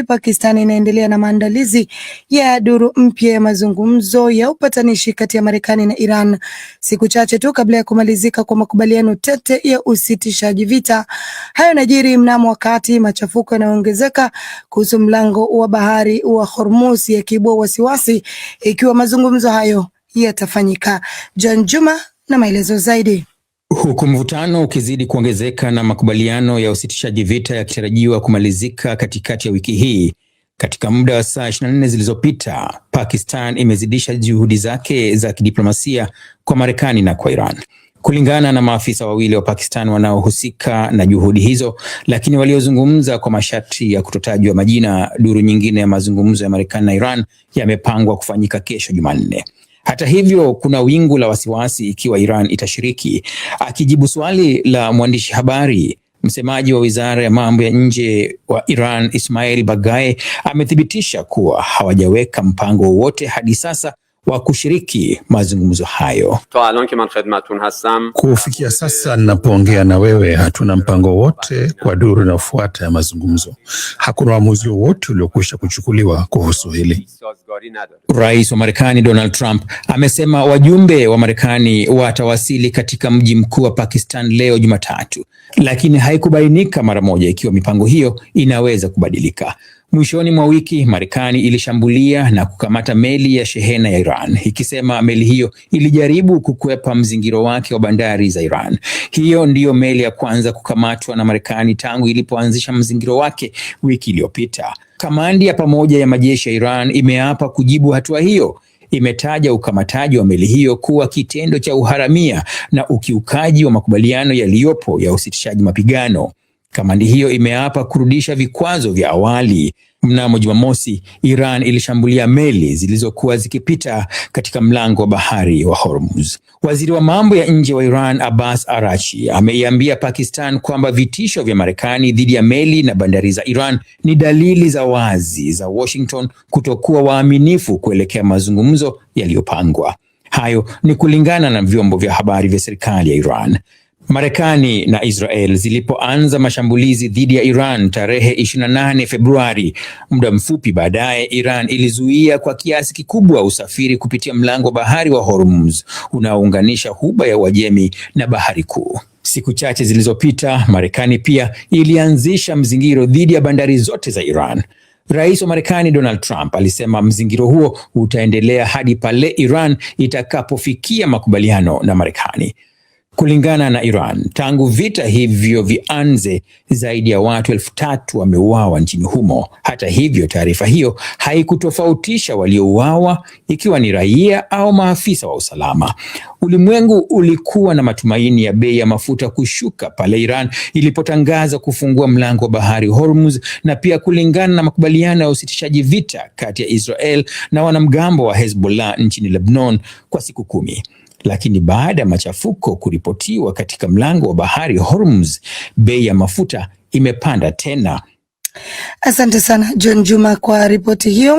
Pakistan inaendelea na maandalizi ya duru mpya ya mazungumzo ya upatanishi kati ya Marekani na Iran, siku chache tu kabla ya kumalizika kwa makubaliano tete ya usitishaji vita. Hayo yanajiri mnamo wakati machafuko yanayoongezeka kuhusu mlango wa bahari wa Hormuz yakiibua wasiwasi ikiwa mazungumzo hayo yatafanyika. John Juma na maelezo zaidi. Huku mvutano ukizidi kuongezeka na makubaliano ya usitishaji vita yakitarajiwa kumalizika katikati ya wiki hii, katika muda wa saa 24 zilizopita, Pakistan imezidisha juhudi zake za kidiplomasia kwa Marekani na kwa Iran. Kulingana na maafisa wawili wa Pakistan wanaohusika na juhudi hizo, lakini waliozungumza kwa masharti ya kutotajwa majina, duru nyingine ya mazungumzo ya Marekani na Iran yamepangwa kufanyika kesho Jumanne. Hata hivyo, kuna wingu la wasiwasi ikiwa Iran itashiriki. Akijibu swali la mwandishi habari, msemaji wa Wizara ya Mambo ya Nje wa Iran, Ismail Baqai, amethibitisha kuwa hawajaweka mpango wowote hadi sasa wa kushiriki mazungumzo hayo. Kufikia sasa ninapoongea na wewe, hatuna mpango wote kwa duru inayofuata ya mazungumzo. Hakuna uamuzi wowote uliokwisha kuchukuliwa kuhusu hili. Rais wa Marekani Donald Trump amesema wajumbe wa Marekani watawasili katika mji mkuu wa Pakistan leo Jumatatu, lakini haikubainika mara moja ikiwa mipango hiyo inaweza kubadilika. Mwishoni mwa wiki, Marekani ilishambulia na kukamata meli ya shehena ya Iran, ikisema meli hiyo ilijaribu kukwepa mzingiro wake wa bandari za Iran. Hiyo ndiyo meli ya kwanza kukamatwa na Marekani tangu ilipoanzisha mzingiro wake wiki iliyopita. Kamandi ya pamoja ya majeshi ya Iran imeapa kujibu hatua hiyo. Imetaja ukamataji wa meli hiyo kuwa kitendo cha uharamia na ukiukaji wa makubaliano yaliyopo ya usitishaji mapigano. Kamandi hiyo imeapa kurudisha vikwazo vya awali. Mnamo Jumamosi, Iran ilishambulia meli zilizokuwa zikipita katika mlango wa bahari wa Hormuz. Waziri wa mambo ya nje wa Iran, Abbas Araghchi, ameiambia Pakistan kwamba vitisho vya Marekani dhidi ya meli na bandari za Iran ni dalili za wazi za Washington kutokuwa waaminifu kuelekea mazungumzo yaliyopangwa. Hayo ni kulingana na vyombo vya habari vya serikali ya Iran. Marekani na Israel zilipoanza mashambulizi dhidi ya Iran tarehe 28 Februari, muda mfupi baadaye Iran ilizuia kwa kiasi kikubwa usafiri kupitia mlango wa bahari wa Hormuz unaounganisha Ghuba ya Uajemi na Bahari Kuu. Siku chache zilizopita, Marekani pia ilianzisha mzingiro dhidi ya bandari zote za Iran. Rais wa Marekani Donald Trump alisema mzingiro huo utaendelea hadi pale Iran itakapofikia makubaliano na Marekani. Kulingana na Iran, tangu vita hivyo vianze, zaidi ya watu 3,000 wameuawa nchini humo. Hata hivyo, taarifa hiyo haikutofautisha waliouawa ikiwa ni raia au maafisa wa usalama. Ulimwengu ulikuwa na matumaini ya bei ya mafuta kushuka pale Iran ilipotangaza kufungua mlango wa bahari Hormuz, na pia kulingana na makubaliano ya usitishaji vita kati ya Israel na wanamgambo wa Hezbollah nchini Lebanon kwa siku 10. Lakini baada ya machafuko kuripotiwa katika mlango wa bahari Hormuz, bei ya mafuta imepanda tena. Asante sana John Juma kwa ripoti hiyo.